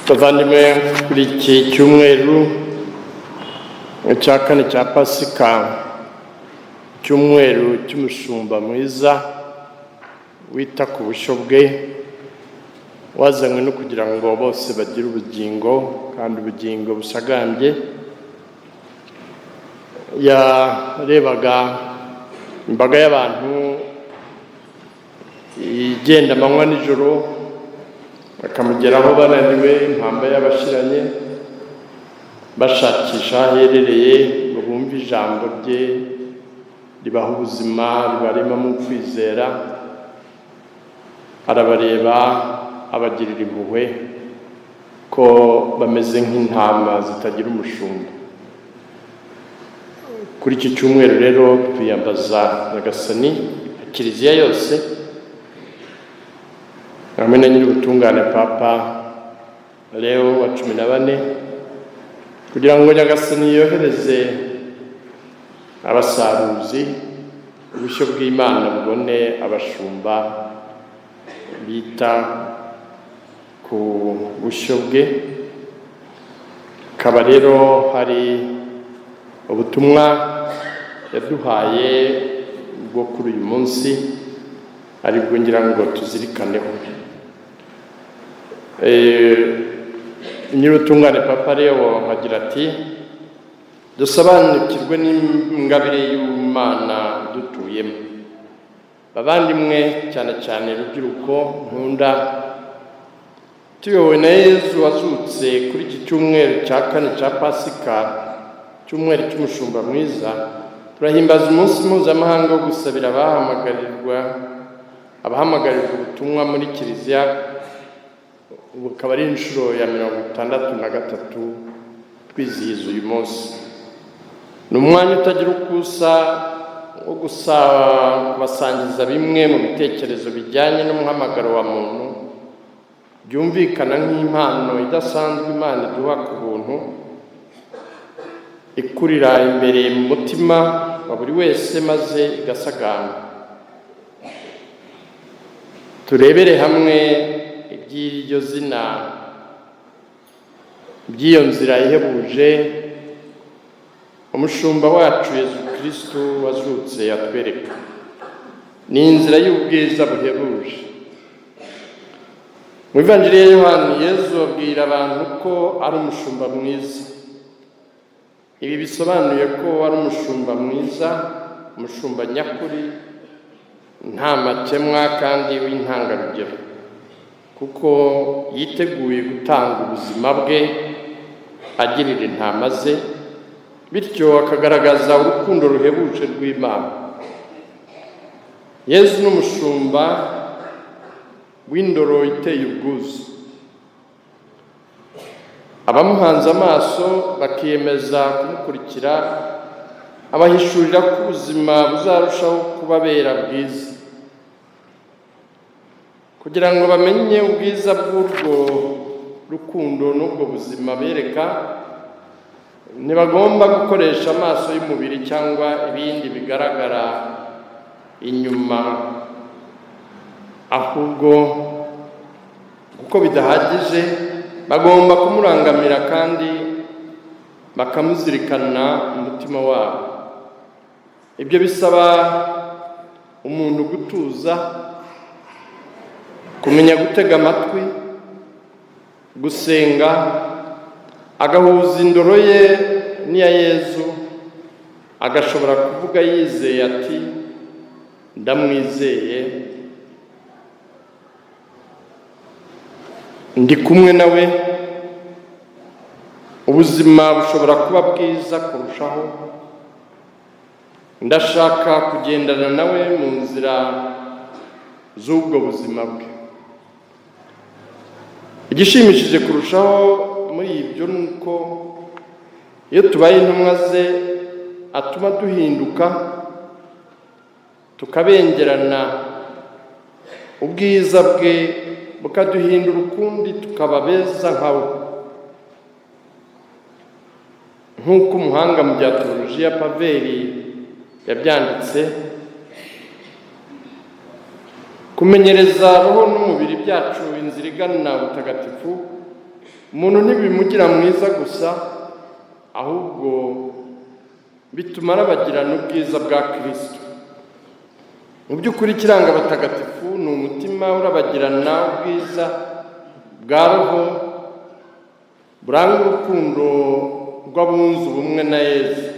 Bavandimwe, kuri iki cyumweru cya kane cya Pasika, icyumweru cy'umushumba mwiza wita ku bushyo bwe, wazanywe no kugira ngo bose bagire ubugingo kandi ubugingo busagambye. Yarebaga imbaga y'abantu igenda amanywa nijoro, bakamugeraho bananiwe, impamba y'abashiranye, bashakisha aherereye ngo bumve ijambo rye ribaha ubuzima, ribarema mu kwizera. Arabareba, abagirira impuhwe ko bameze nk'intama zitagira umushumba. Kuri iki cyumweru rero twiyambaza Nyagasani, Kiliziya yose hamwe na nyir'ubutungane Papa Leo wa 14, kugira ngo Nyagasani yohereze abasaruzi, ubushyo bw'Imana bubone abashumba bita ku bushyo bwe. Akaba rero hari ubutumwa yaduhaye bwo kuri uyu munsi, aribwo ngira ngo tuzirikaneho. Nyir'ubutungane Papa Leo agira ati: dusobanukirwe n'ingabire y'Imana dutuyemo. Bavandimwe, cyane cyane rubyiruko nkunda, tuyobowe na Yezu wazutse kuri iki cyumweru cya kane cya Pasika, cyumweru cy'umushumba mwiza, turahimbaza umunsi mpuzamahanga wo gusabira abahamagarirwa ubutumwa muri Kiliziya. Bukaba ari inshuro ya 63 twizihiza uyu munsi. Ni umwanya utagira ukusa wo kubasangiza bimwe mu bitekerezo bijyanye n'umuhamagaro wa muntu, byumvikana nk'impano idasanzwe Imana iduha ku buntu, ikurira imbere mu mutima wa buri wese maze igasagamba. Turebere hamwe iby'iryo zina, by'iyo nzira ihebuje umushumba wacu Yezu Kristo wazutse yatwereka. Ni inzira y'ubwiza buhebuje. Mu Ivanjiri ya Yohani, Yezu abwira abantu ko ari umushumba mwiza. Ibi bisobanuye ko ari umushumba mwiza, umushumba nyakuri, nta makemwa kandi w'intangarugero, kuko yiteguye gutanga ubuzima bwe agirira intama ze, bityo akagaragaza urukundo ruhebuje rw'Imana. Yezu ni umushumba w'indoro iteye ubwuzu. Abamuhanze amaso bakiyemeza kumukurikira, abahishurira ko ubuzima buzarushaho kubabera bwiza. Kugira ngo bamenye ubwiza bw'urwo rukundo n'ubwo buzima bereka, ntibagomba gukoresha amaso y'umubiri cyangwa ibindi bigaragara inyuma, ahubwo kuko bidahagije bagomba kumurangamira kandi bakamuzirikana umutima wabo. Ibyo bisaba umuntu gutuza, kumenya gutega amatwi, gusenga, agahuza indoro ye n'iya Yezu, agashobora kuvuga yizeye ati: ndamwizeye, ndi kumwe nawe, ubuzima bushobora kuba bwiza kurushaho, ndashaka kugendana nawe mu nzira z'ubwo buzima bwe. Igishimishije kurushaho muri ibyo ni uko iyo tubaye intumwa ze atuma duhinduka, tukabengerana, ubwiza bwe bukaduhindura ukundi tukaba beza nkawe. Nk'uko umuhanga mu bya teolojiya Paveri yabyanditse, kumenyereza roho n'umubiri byacu inzira igana ubutagatifu umuntu ntibimugira mwiza gusa, ahubwo bituma arabagirana ubwiza bwa Kristo. Mu by'ukuri ikiranga abatagatifu ni umutima urabagirana ubwiza bwa Roho buranga urukundo rw'abunze ubumwe na Yesu.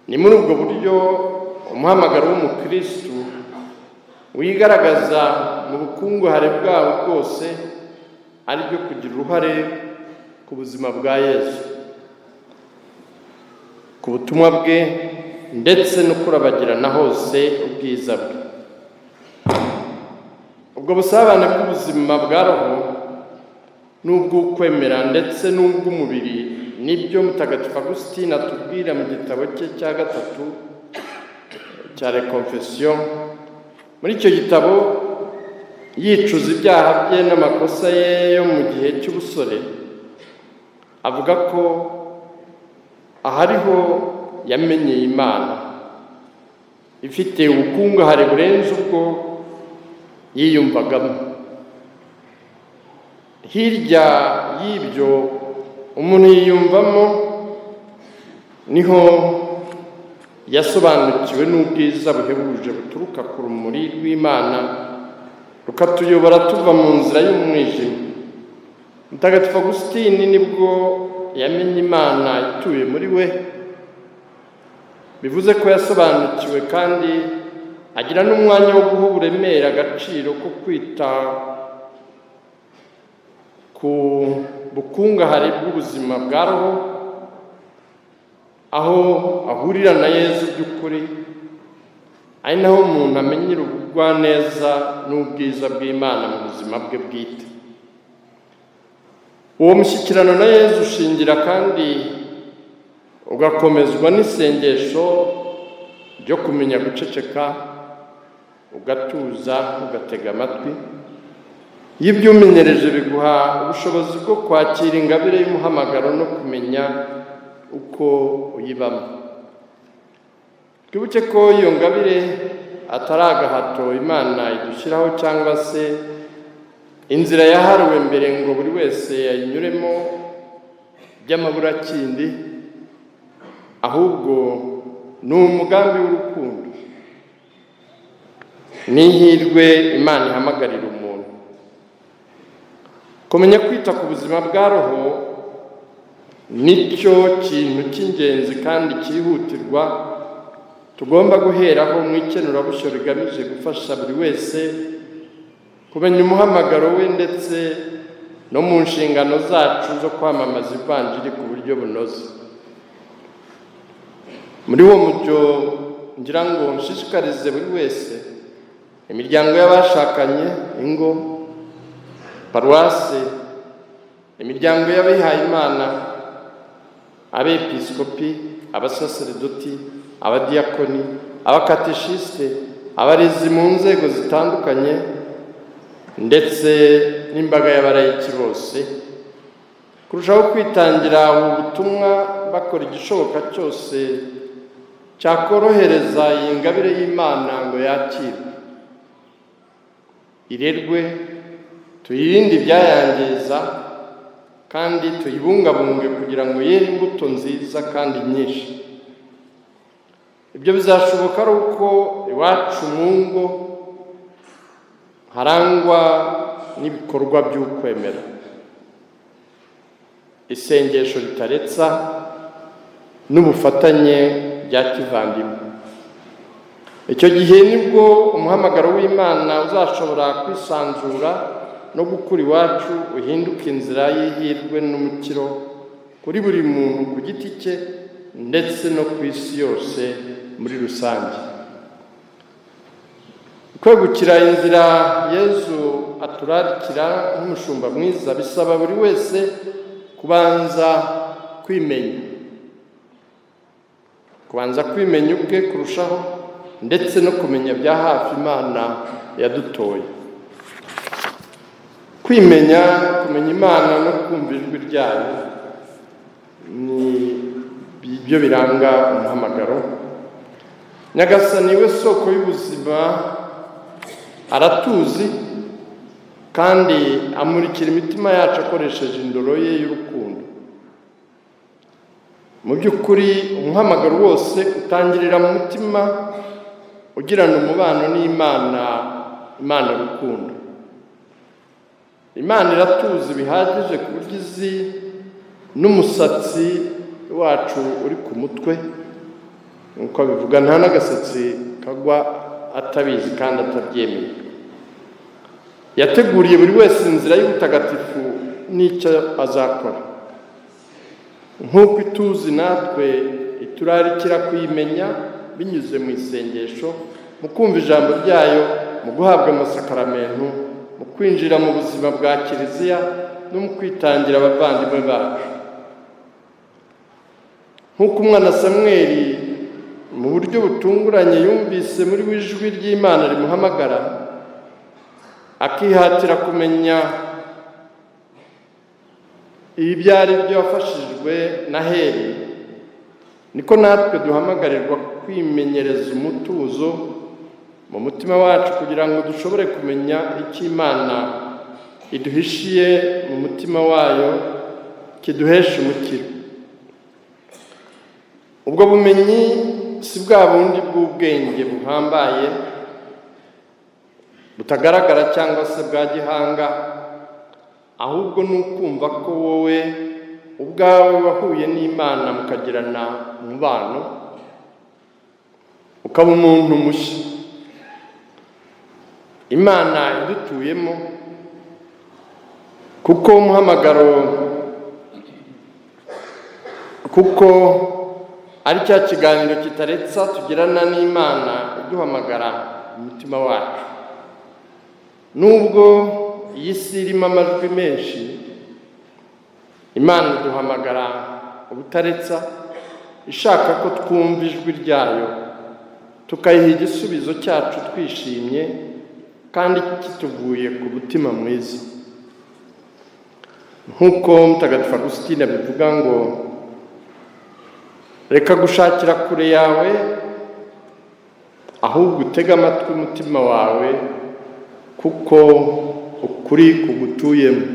Ni muri ubwo buryo umuhamagaro w'umukristu wigaragaza mu bukunguhare bwawo bwose, ari byo kugira uruhare ku buzima bwa Yesu, ku butumwa bwe, ndetse no kurabagirana hose ubwiza bwe. Ubwo busabane bw'ubuzima bwa Roho n'ubw'ukwemera ndetse n'ubw'umubiri nibyo Mutagatifu Agustin atubwira mu gitabo cye cya gatatu cya Les Confessions. Muri icyo gitabo, yicuza ibyaha bye n'amakosa ye yo mu gihe cy'ubusore, avuga ko ahariho yamenyeye Imana ifite ubukunguhare burenze ubwo yiyumvagamo. Hirya y'ibyo umuntu yiyumvamo niho yasobanukiwe n'ubwiza buhebuje buturuka ku rumuri rw'Imana rukatuyobora tuva mu nzira y'umwijima. Mutagatifu Agustin nibwo yamenye Imana ituye muri we, bivuze ko yasobanukiwe kandi agira n'umwanya wo guha uburemere agaciro ko kwita ku bukungahare bw'ubuzima bwa Roho, aho ahurira na Yesu by'ukuri, ari naho umuntu amenyera ubugwaneza n'ubwiza bw'Imana mu buzima bwe bwite. Uwo mushyikirano na Yesu ushingira kandi ugakomezwa n'isengesho ryo kumenya guceceka, ugatuza, ugatega amatwi. Iyo ubyumenyereje biguha ubushobozi bwo kwakira ingabire y'umuhamagaro no kumenya uko uyibamo. Twibuke ko iyo ngabire atari agahato Imana idushyiraho cyangwa se inzira yahariwe mbere ngo buri wese yayinyuremo by'amaburakindi, ahubwo ni umugambi w'urukundo, n'ihirwe Imana ihamagarira umuntu. Kumenya kwita ku buzima bwa Roho nicyo kintu cy'ingenzi kandi cyihutirwa tugomba guheraho mu ikenurabusyo rigamije gufasha buri wese kumenya umuhamagaro we ndetse no mu nshingano zacu zo kwamamaza ivanjiri ku buryo bunoze. Muri uwo mucyo ngira ngo nshishikarize buri wese, imiryango y'abashakanye, ingo, paruwase, imiryango y'abihaye Imana, abepiskopi, abasaseredoti, abadiyakoni, abakateshiste, abarezi mu nzego zitandukanye, ndetse n'imbaga y'abarayiki bose, kurushaho kwitangira ubu butumwa bakora igishoboka cyose cyakorohereza iyi ngabire y'Imana ngo yakirwe, irerwe, tuyirinde ibyayangiza kandi tuyibungabunge kugira ngo yere imbuto nziza kandi nyinshi. Ibyo bizashoboka ari uko iwacu mu ngo harangwa n'ibikorwa by'ukwemera, isengesho ritaretsa n'ubufatanye bya kivandimwe. Icyo gihe nibwo umuhamagaro w'Imana uzashobora kwisanzura no gukura iwacu uhinduka inzira y'ihirwe n'umukiro kuri buri muntu ku giti cye ndetse no ku isi yose muri rusange. Kwegukira inzira Yesu aturarikira nk'umushumba mwiza bisaba buri wese kubanza kwimenya ubwe kurushaho, ndetse no kumenya bya hafi Imana yadutoye. Kumenya Imana no kumva ijwi ryayo ni byo biranga umuhamagaro. Nyagasani we soko y'ubuzima aratuzi kandi amurikira imitima yacu akoresheje indoro ye y'urukundo. Mu by'ukuri umuhamagaro wose utangirira mu mutima ugirana umubano n'Imana, Imana urukundo. Imana iratuzi bihagije ku buryo izi n'umusatsi wacu uri ku mutwe, nk'uko bivuga nta n'agasatsi kagwa atabizi kandi atabyemeye. Yateguriye buri wese inzira y'ubutagatifu n'icyo azakora. Nk'uko ituzi natwe iturarikira kuyimenya binyuze mu isengesho, mu kumva ijambo ryayo, mu guhabwa amasakaramentu, mu kwinjira mu buzima bwa Kiliziya no mu kwitangira abavandimwe bacu. Nk'uko umwana Samweli mu buryo butunguranye yumvise muri ijwi ry'Imana rimuhamagara, akihatira kumenya ibyo ari byo wafashijwe na Heli, niko natwe duhamagarirwa kwimenyereza umutuzo mu mutima wacu kugira ngo dushobore kumenya icyo Imana iduhishiye mu mutima wayo kiduhesha umukiro. Ubwo bumenyi si bwa bundi bw'ubwenge buhambaye butagaragara cyangwa se bwa gihanga, ahubwo ni ukumva ko wowe ubwawe wahuye n'Imana mukagirana umubano, ukaba umuntu mushya Imana idutuyemo, kuko ari cya kiganiro kitaretsa tugirana n'Imana iduhamagara umutima wacu. Nubwo iyi si irimo amajwi menshi, Imana iduhamagara ubutaretsa, ishaka ko twumva ijwi ryayo, tukayiha igisubizo cyacu twishimye kandi kituvuye ku mutima mwiza. Nk'uko Mutagatifu Agusitine abivuga ngo, reka gushakira kure yawe, ahubwo utege amatwi umutima wawe, kuko ukuri kugutuyemo.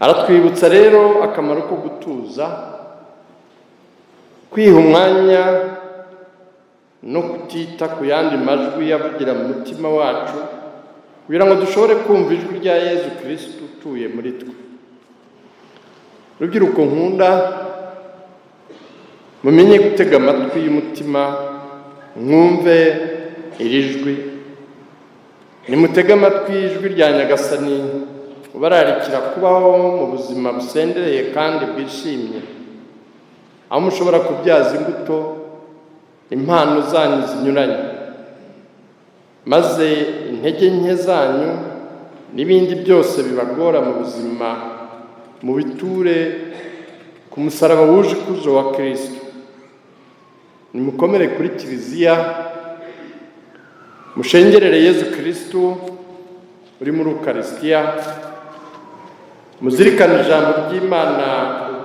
Aratwibutsa rero akamaro ko gutuza, kwiha umwanya no kutita ku yandi majwi yavugira mu mutima wacu, kugira ngo dushobore kumva ijwi rya Yezu Kristo utuye muri twe. Rubyiruko nkunda, mumenye gutega amatwi y'umutima, mwumve iri jwi. Nimutege amatwi ijwi rya Nyagasani ubararikira kubaho mu buzima busendereye kandi bwishimye, aho mushobora kubyaza imbuto impano zanyu zinyuranye, maze intege nke zanyu n'ibindi byose bibagora mu buzima mubiture ku musaraba wuje ikuzo wa Kristo. Nimukomere kuri Kiliziya, mushengerere Yezu Kristo uri muri Ukarisitiya, muzirikane ijambo ry'Imana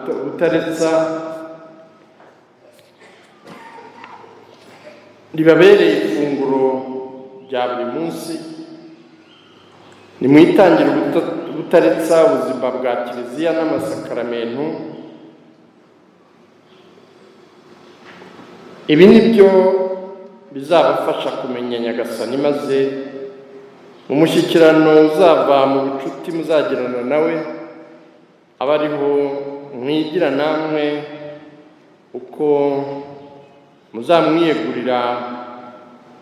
ubutaretsa, ribabereye ifunguro rya buri munsi. Nimwitangire ubutaretsa ubuzima bwa Kiliziya n'amasakaramentu. Ibi ni byo bizabafasha kumenya Nyagasani, maze mu mushyikirano uzava mu bucuti muzagirana nawe, aba ariho mwigira namwe uko muzamwiyegurira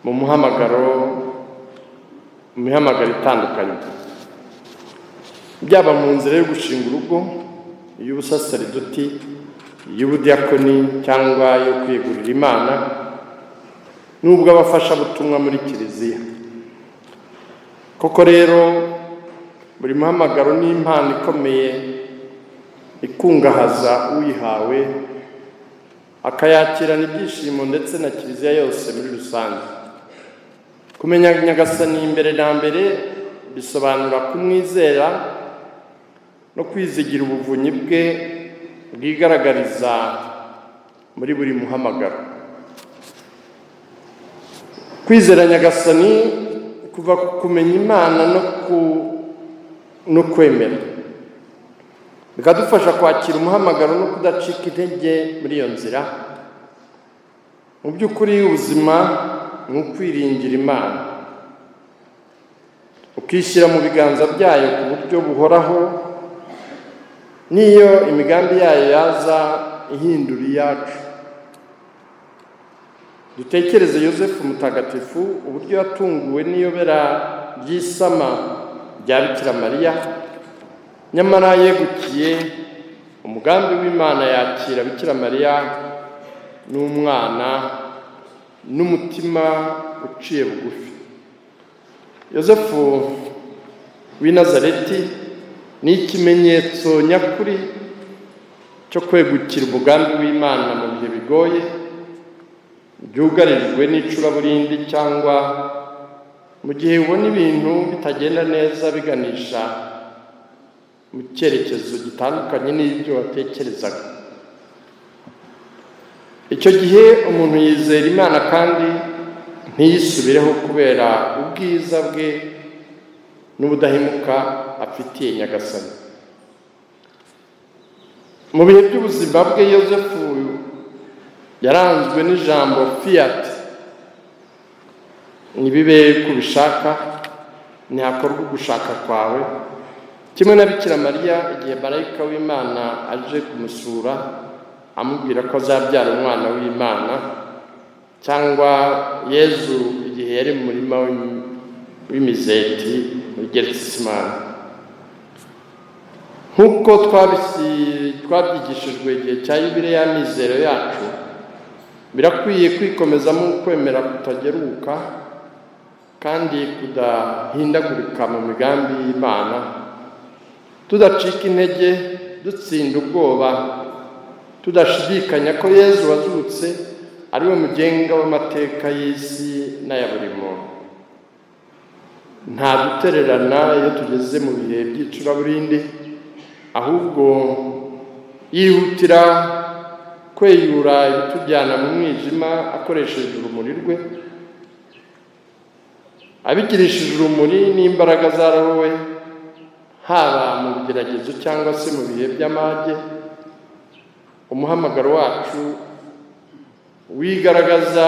mu mihamagaro itandukanye, byaba mu nzira yo gushinga urugo, iy'ubusaseridoti, iy'ubudiyakoni cyangwa yo kwiyegurira Imana, nubwo abafashabutumwa muri Kiliziya. Koko rero buri muhamagaro ni impano ikomeye ikungahaza uyihawe, akayakirana ibyishimo ndetse na Kiliziya yose muri rusange. Kumenya Nyagasani mbere na mbere bisobanura kumwizera no kwizigira ubuvunyi bwe bwigaragariza muri buri muhamagaro. Kwizera Nyagasani kuva ku kumenya Imana no kwemera, bikadufasha kwakira umuhamagaro no kudacika intege muri iyo nzira. Mu by'ukuri ubuzima ni ukwiringira Imana, ukishyira mu biganza byayo ku buryo buhoraho, n'iyo imigambi yayo yaza ihindura iyacu. Dutekereze Yosefu mutagatifu uburyo yatunguwe n'iyobera ry'isama rya Bikira Mariya, nyamara yegukiye umugambi w'Imana, yakira Bikira Mariya n'umwana n'umutima uciye bugufi. Yosefu w'i Nazareti ni ikimenyetso nyakuri cyo kwegukira umugambi w'Imana mu bihe bigoye, byugarijwe n'icuraburindi, cyangwa mu gihe ubona ibintu bitagenda neza biganisha mu cyerekezo gitandukanye n'ibyo watekerezaga. Icyo gihe umuntu yizera Imana kandi ntiyisubireho kubera ubwiza bwe n'ubudahemuka afitiye Nyagasani. Mu bihe by'ubuzima bwe, Yosefu yaranzwe n'ijambo fiat, nibibe kubishaka, ntihakorwe ugushaka kwawe, kimwe na Bikira Mariya igihe marayika w'Imana aje kumusura amubwira ko azabyara umwana w'Imana, cyangwa Yezu igihe yari mu murima w'imizeti muri Getsimani. Nk'uko twabyigishijwe igihe cya Yubile y'amizero yacu, birakwiye kwikomezamo ukwemera kutageruka kandi kudahindagurika mu migambi y'Imana, tudacika intege, dutsinda ubwoba, tudashidikanya ko Yezu wazutse ari we mugenga w'amateka y'isi n'aya buri muntu. Nta dutererana iyo tugeze mu bihe by'icuraburindi, ahubwo yihutira kweyura ibitujyana mu mwijima akoresheje urumuri rwe, abigirishije urumuri n'imbaraga za Roho we, haba mu bigeragezo cyangwa se mu bihe by'amage. Umuhamagaro wacu wigaragaza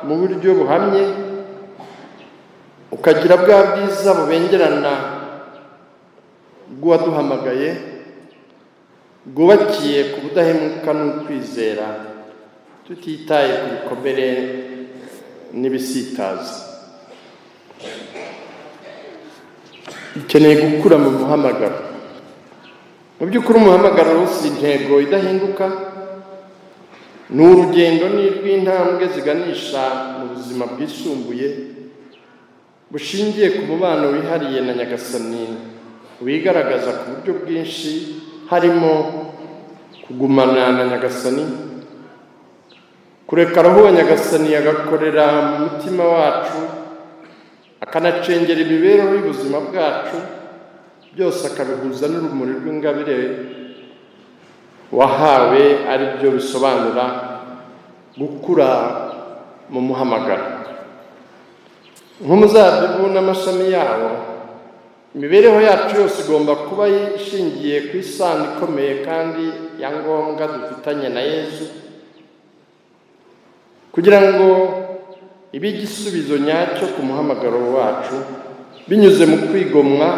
mu buryo buhamye, ukagira bwa bwiza bubengerana bw'uwaduhamagaye, bwubakiye ku budahemuka n'ukwizera, tutitaye ku bikomere n'ibisitaza. Dukeneye gukura mu muhamagaro. Mu by'ukuri umuhamagaro si intego idahinduka, ni urugendo n'intambwe ziganisha mu buzima bwisumbuye, bushingiye ku mubano wihariye na Nyagasani, wigaragaza ku buryo bwinshi, harimo kugumana na Nyagasani, kureka Roho wa Nyagasani agakorera mu mutima wacu, akanacengera imibereho y'ubuzima bwacu, byose akabihuza n'urumuri rw'ingabire wahawe, ari byo bisobanura gukura mu muhamagaro. Nk'umuzabibu n'amashami yawo, imibereho yacu yose igomba kuba ishingiye ku isano ikomeye kandi ya ngombwa dufitanye na Yezu, kugira ngo ibe igisubizo nyacyo ku muhamagaro wacu, binyuze mu kwigomwa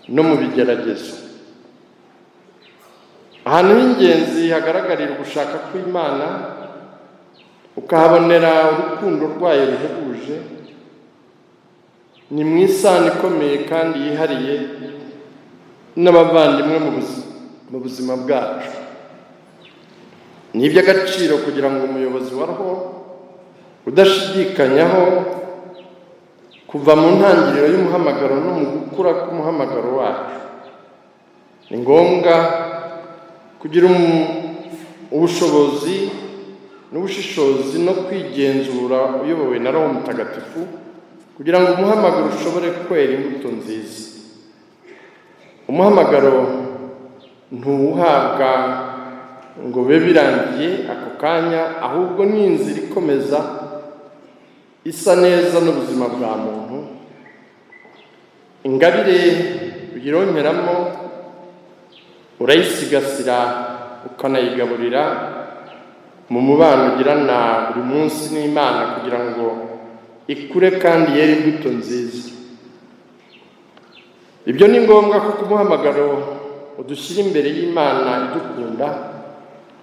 no mu bigeragezo. Ahantu h'ingenzi hagaragarira ugushaka kw'Imana, ukahabonera urukundo rwayo ruhebuje, ni mu isano ikomeye kandi yihariye n'abavandimwe mu buzima bwacu. Ni iby'agaciro kugira ngo umuyobozi wa Roho udashidikanyaho kuva mu ntangiriro y'umuhamagaro no mu gukura k'umuhamagaro wacu. Ni ngombwa kugira ubushobozi n'ubushishozi no kwigenzura uyobowe na Roho Mutagatifu, kugira ngo umuhamagaro ushobore kwera imbuto nziza. Umuhamagaro ntuwuhabwa ngo bibe birangiye ako kanya, ahubwo ni inzira ikomeza isa neza n'ubuzima bwa muntu, ingabire uyironkeramo urayisigasira ukanayigaburira mu mubano ugirana buri munsi n'Imana kugira ngo ikure kandi yere imbuto nziza. Ibyo ni ngombwa kuko umuhamagaro udushyira imbere y'Imana idukunda,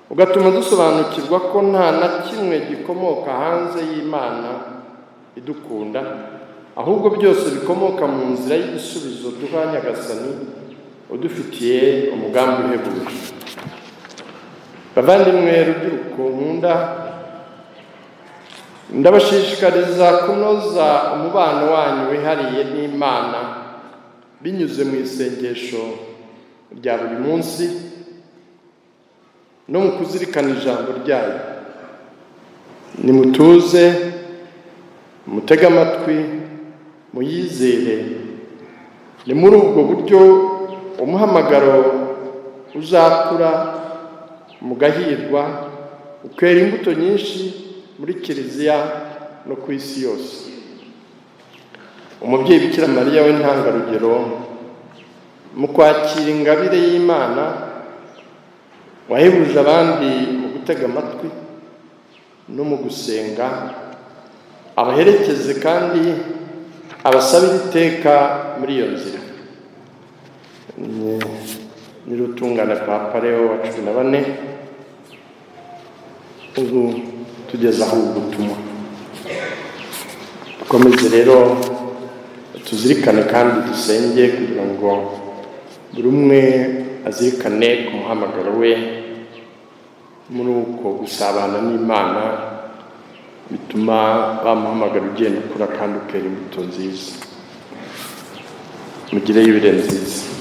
ugatuma dusobanukirwa ko nta na kimwe gikomoka hanze y'Imana idukunda, ahubwo byose bikomoka mu nzira y'igisubizo duha Nyagasani udufitiye umugambi uhebuje. Bavandimwe rubyiruko nkunda, ndabashishikariza kunoza umubano wanyu wihariye n'Imana binyuze mu isengesho rya buri munsi no mu kuzirikana ijambo ryayo. Nimutuze, mutege amatwi, muyizere. Ni muri ubwo buryo umuhamagaro uzakura, mugahirwa, ukera imbuto nyinshi muri Kiliziya no ku isi yose. Umubyeyi Bikira Mariya we ntangarugero mu kwakira ingabire y'Imana, wahebuje abandi mu gutega amatwi no mu gusenga, abaherekeze kandi abasabire iteka muri iyo nzira. Nyir'utungane Papa Leo wa 14 ubu tugeze aho ubutumwa. Dukomeze rero tuzirikane kandi dusenge kugira ngo buri umwe azirikane ku muhamagaro we, muri uko gusabana n'Imana bituma bamuhamagara ugenda ukura kandi ukera imbuto nziza. Mugire yubile nziza.